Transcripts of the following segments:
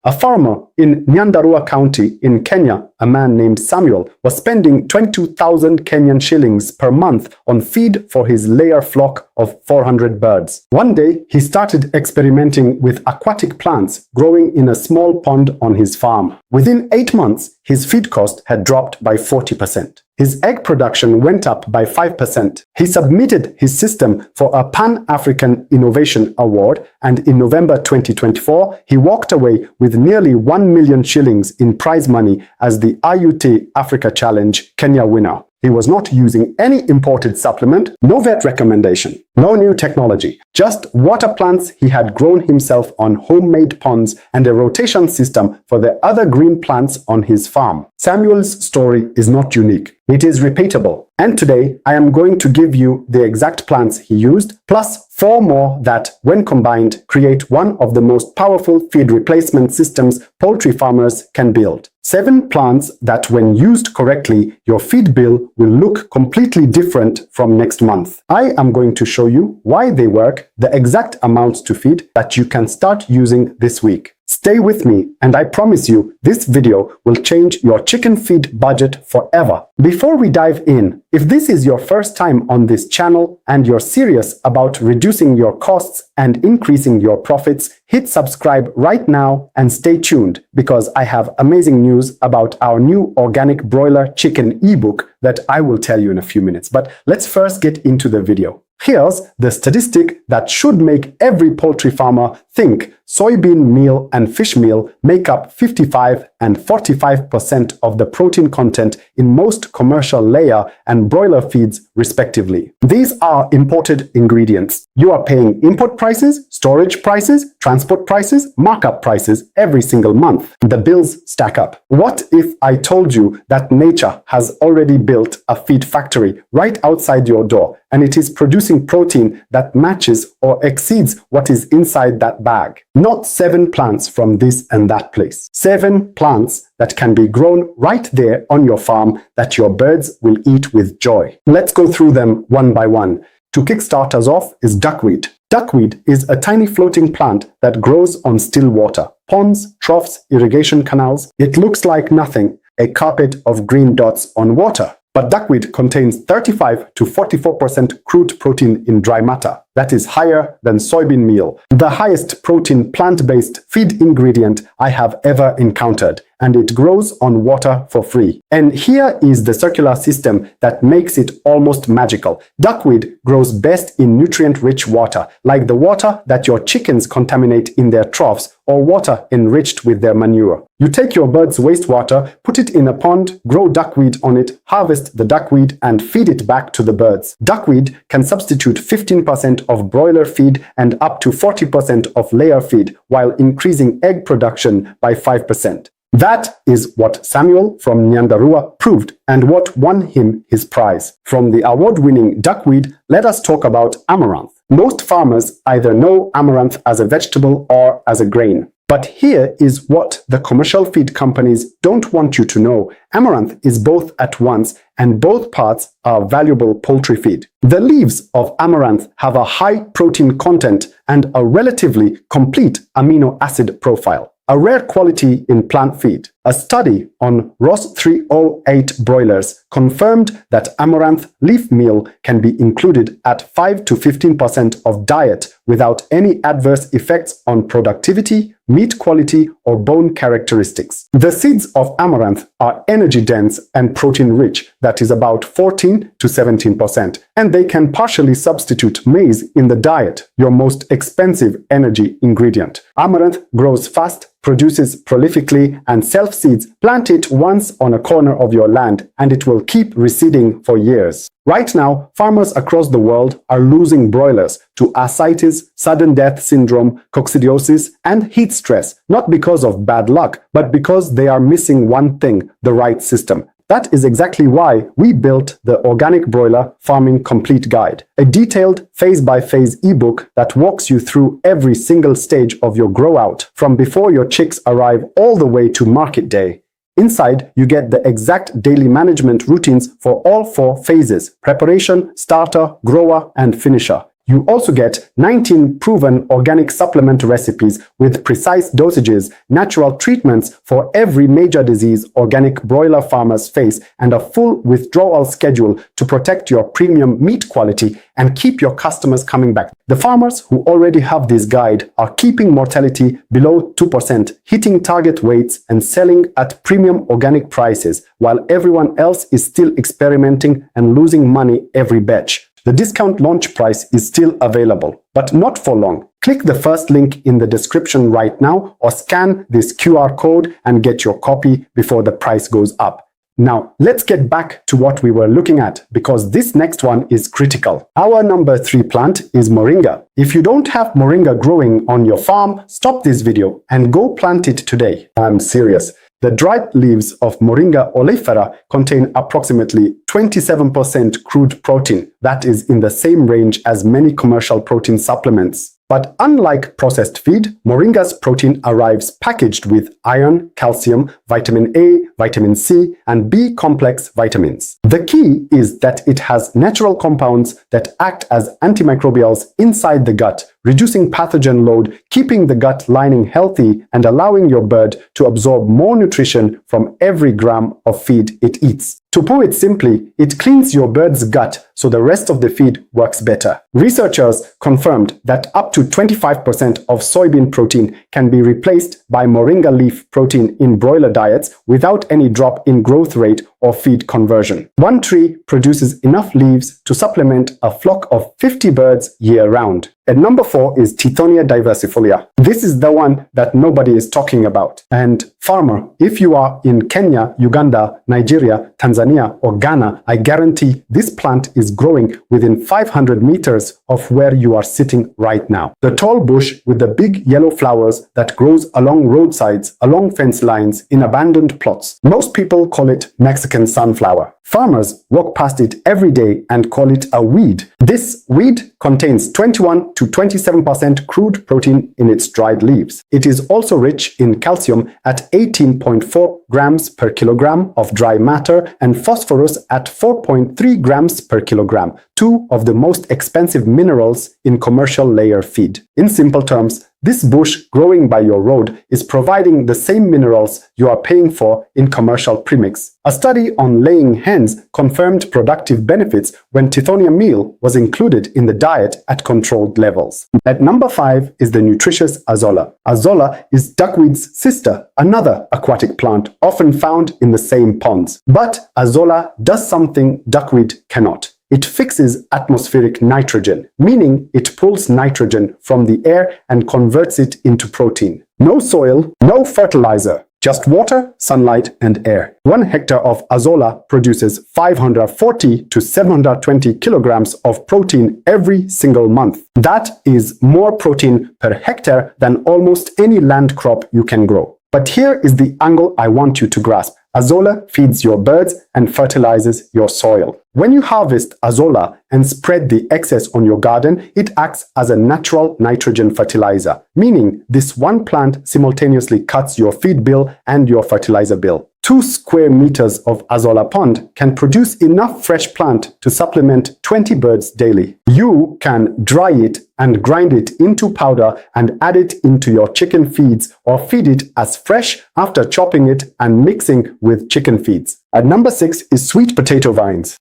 A farmer in Nyandarua County in Kenya, a man named Samuel, was spending 22,000 Kenyan shillings per month on feed for his layer flock of 400 birds. One day, he started experimenting with aquatic plants growing in a small pond on his farm. Within 8 months, his feed cost had dropped by 40%. His egg production went up by 5%. He submitted his system for a Pan-African Innovation Award, and in November 2024, he walked away with nearly 1 million shillings in prize money as the IUT Africa Challenge Kenya winner. He was not using any imported supplement, no vet recommendation, no new technology, just water plants he had grown himself on homemade ponds and a rotation system for the other green plants on his farm. Samuel's story is not unique. It is repeatable. And today, I am going to give you the exact plants he used, plus 4 more that, when combined, create one of the most powerful feed replacement systems poultry farmers can build. 7 plants that, when used correctly, your feed bill will look completely different from next month. I am going to show you why they work, the exact amounts to feed that you can start using this week. Stay with me, and I promise you, this video will change your chicken feed budget forever. Before we dive in, if this is your first time on this channel and you're serious about reducing your costs and increasing your profits, hit subscribe right now and stay tuned, because I have amazing news about our new organic broiler chicken ebook that I will tell you in a few minutes. But let's first get into the video. Here's the statistic that should make every poultry farmer think soybean meal and fish meal make up 55 and 45% of the protein content in most commercial layer and broiler feeds, respectively. These are imported ingredients. You are paying import prices, storage prices, transport prices, markup prices every single month. The bills stack up. What if I told you that nature has already built a feed factory right outside your door, and it is producing protein that matches or exceeds what is inside that bag? Not 7 plants from this and that place. 7 plants that can be grown right there on your farm that your birds will eat with joy. Let's go through them one by one. To kickstart us off is duckweed. Duckweed is a tiny floating plant that grows on still water, ponds, troughs, irrigation canals. It looks like nothing, a carpet of green dots on water. But duckweed contains 35 to 44% crude protein in dry matter. That is higher than soybean meal, the highest protein plant-based feed ingredient I have ever encountered, and it grows on water for free. And here is the circular system that makes it almost magical. Duckweed grows best in nutrient-rich water, like the water that your chickens contaminate in their troughs or water enriched with their manure. You take your bird's wastewater, put it in a pond, grow duckweed on it, harvest the duckweed, and feed it back to the birds. Duckweed can substitute 15% of broiler feed and up to 40% of layer feed, while increasing egg production by 5%. That is what Samuel from Nyandarua proved, and what won him his prize. From the award-winning duckweed, let us talk about amaranth. Most farmers either know amaranth as a vegetable or as a grain. But here is what the commercial feed companies don't want you to know. Amaranth is both at once, and both parts are valuable poultry feed. The leaves of amaranth have a high protein content and a relatively complete amino acid profile, a rare quality in plant feed. A study on Ross 308 broilers confirmed that amaranth leaf meal can be included at 5 to 15% of diet without any adverse effects on productivity, meat quality, or bone characteristics. The seeds of amaranth are energy-dense and protein-rich, that is about 14 to 17%, and they can partially substitute maize in the diet, your most expensive energy ingredient. Amaranth grows fast, produces prolifically, and self-seeds. Plant it once on a corner of your land, and it will keep reseeding for years. Right now, farmers across the world are losing broilers to ascites, sudden death syndrome, coccidiosis, and heat stress, not because of bad luck, but because they are missing one thing: the right system. That is exactly why we built the Organic Broiler Farming Complete Guide, a detailed phase-by-phase ebook that walks you through every single stage of your grow-out, from before your chicks arrive all the way to market day. Inside, you get the exact daily management routines for all 4 phases: preparation, starter, grower, and finisher. You also get 19 proven organic supplement recipes with precise dosages, natural treatments for every major disease organic broiler farmers face, and a full withdrawal schedule to protect your premium meat quality and keep your customers coming back. The farmers who already have this guide are keeping mortality below 2%, hitting target weights and selling at premium organic prices, while everyone else is still experimenting and losing money every batch. The discount launch price is still available, but not for long. Click the first link in the description right now or scan this QR code and get your copy before the price goes up. Now, let's get back to what we were looking at, because this next one is critical. Our number 3 plant is Moringa. If you don't have Moringa growing on your farm, stop this video and go plant it today. I'm serious. The dried leaves of Moringa oleifera contain approximately 27% crude protein. That is in the same range as many commercial protein supplements. But unlike processed feed, Moringa's protein arrives packaged with iron, calcium, vitamin A, vitamin C, and B complex vitamins. The key is that it has natural compounds that act as antimicrobials inside the gut, reducing pathogen load, keeping the gut lining healthy, and allowing your bird to absorb more nutrition from every gram of feed it eats. To put it simply, it cleans your bird's gut so the rest of the feed works better. Researchers confirmed that up to 25% of soybean protein can be replaced by Moringa leaf protein in broiler diets without any drop in growth rate or feed conversion. One tree produces enough leaves to supplement a flock of 50 birds year-round. And number 4 is Tithonia diversifolia. This is the one that nobody is talking about. And farmer, if you are in Kenya, Uganda, Nigeria, Tanzania, or Ghana, I guarantee this plant is growing within 500 meters of where you are sitting right now. The tall bush with the big yellow flowers that grows along roadsides, along fence lines, in abandoned plots. Most people call it Mexican sunflower. Farmers walk past it every day and call it a weed. This weed contains 21 to 27% crude protein in its dried leaves. It is also rich in calcium at 18.4 grams per kilogram of dry matter and phosphorus at 4.3 grams per kilogram, two of the most expensive minerals in commercial layer feed. In simple terms, this bush growing by your road is providing the same minerals you are paying for in commercial premix. A study on laying hens confirmed productive benefits when Tithonia meal was included in the diet at controlled levels. At number 5 is the nutritious Azolla. Azolla is duckweed's sister, another aquatic plant often found in the same ponds. But Azolla does something duckweed cannot. It fixes atmospheric nitrogen, meaning it pulls nitrogen from the air and converts it into protein. No soil, no fertilizer, just water, sunlight, and air. 1 hectare of Azolla produces 540 to 720 kilograms of protein every single month. That is more protein per hectare than almost any land crop you can grow. But here is the angle I want you to grasp. Azolla feeds your birds and fertilizes your soil. When you harvest Azolla and spread the excess on your garden, it acts as a natural nitrogen fertilizer, meaning this one plant simultaneously cuts your feed bill and your fertilizer bill. 2 square meters of Azolla pond can produce enough fresh plant to supplement 20 birds daily. You can dry it and grind it into powder and add it into your chicken feeds or feed it as fresh after chopping it and mixing with chicken feeds. At number 6 is sweet potato vines.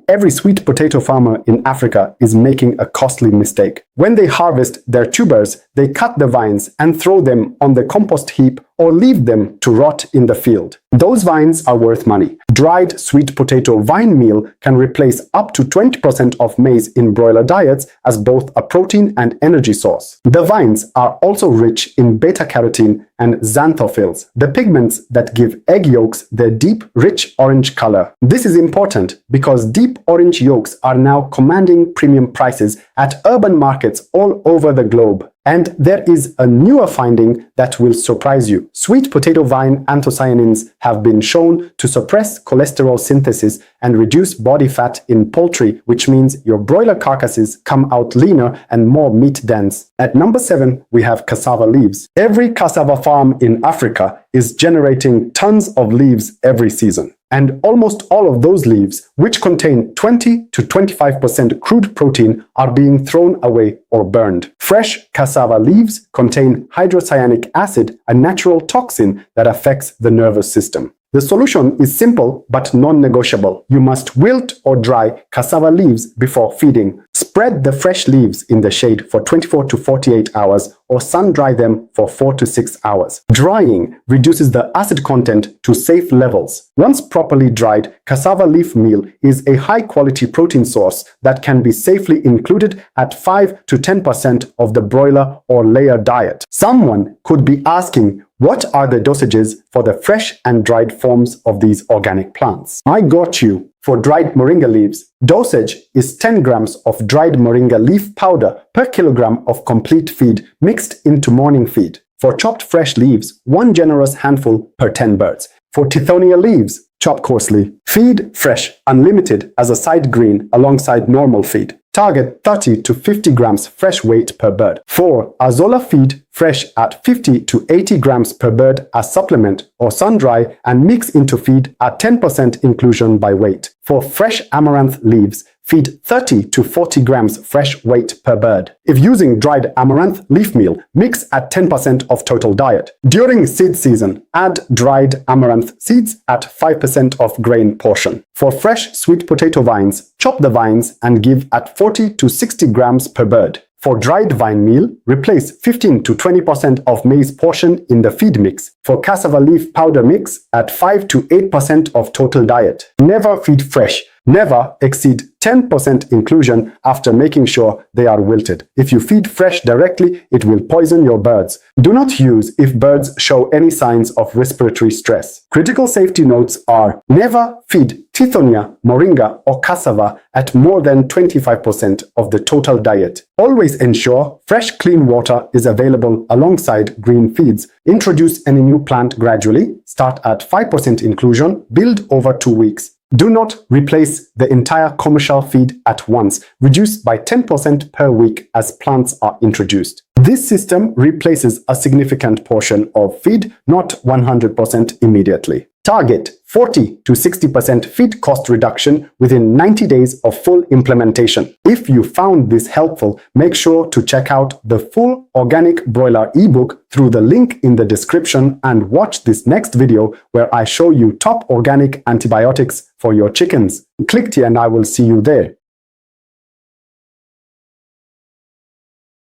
Every sweet potato farmer in Africa is making a costly mistake. When they harvest their tubers, they cut the vines and throw them on the compost heap or leave them to rot in the field. Those vines are worth money. Dried sweet potato vine meal can replace up to 20% of maize in broiler diets as both a protein and energy source. The vines are also rich in beta-carotene and xanthophylls, the pigments that give egg yolks their deep, rich orange color. This is important because deep orange yolks are now commanding premium prices at urban markets all over the globe. And there is a newer finding that will surprise you. Sweet potato vine anthocyanins have been shown to suppress cholesterol synthesis and reduce body fat in poultry, which means your broiler carcasses come out leaner and more meat dense. At number 7, we have cassava leaves. Every cassava farm in Africa is generating tons of leaves every season. And almost all of those leaves, which contain 20 to 25% crude protein, are being thrown away or burned. Fresh cassava leaves contain hydrocyanic acid, a natural toxin that affects the nervous system. The solution is simple but non-negotiable. You must wilt or dry cassava leaves before feeding. Spread the fresh leaves in the shade for 24 to 48 hours or sun-dry them for 4 to 6 hours. Drying reduces the acid content to safe levels. Once properly dried, cassava leaf meal is a high-quality protein source that can be safely included at 5 to 10% of the broiler or layer diet. Someone could be asking, what are the dosages for the fresh and dried forms of these organic plants? I got you. For dried moringa leaves, dosage is 10 grams of dried moringa leaf powder per kilogram of complete feed mixed into morning feed. For chopped fresh leaves, 1 generous handful per 10 birds. For Tithonia leaves, chop coarsely. Feed fresh, unlimited as a side green alongside normal feed. Target 30 to 50 grams fresh weight per bird. For Azolla, feed fresh at 50 to 80 grams per bird as supplement or sun-dry and mix into feed at 10% inclusion by weight. For fresh amaranth leaves, feed 30 to 40 grams fresh weight per bird. If using dried amaranth leaf meal, mix at 10% of total diet. During seed season, add dried amaranth seeds at 5% of grain portion. For fresh sweet potato vines, chop the vines and give at 40 to 60 grams per bird. For dried vine meal, replace 15 to 20% of maize portion in the feed mix. For cassava leaf powder mix, at 5 to 8% of total diet. Never feed fresh. Never exceed 10% inclusion after making sure they are wilted. If you feed fresh directly, it will poison your birds. Do not use if birds show any signs of respiratory stress. Critical safety notes are: never feed Tithonia, Moringa, or Cassava at more than 25% of the total diet. Always ensure fresh, clean water is available alongside green feeds. Introduce any new plant gradually. Start at 5% inclusion. Build over 2 weeks. Do not replace the entire commercial feed at once. Reduce by 10% per week as plants are introduced. This system replaces a significant portion of feed, not 100% immediately. Target 40 to 60% feed cost reduction within 90 days of full implementation. If you found this helpful, make sure to check out the full organic broiler ebook through the link in the description and watch this next video where I show you top organic antibiotics for your chickens. Click here and I will see you there.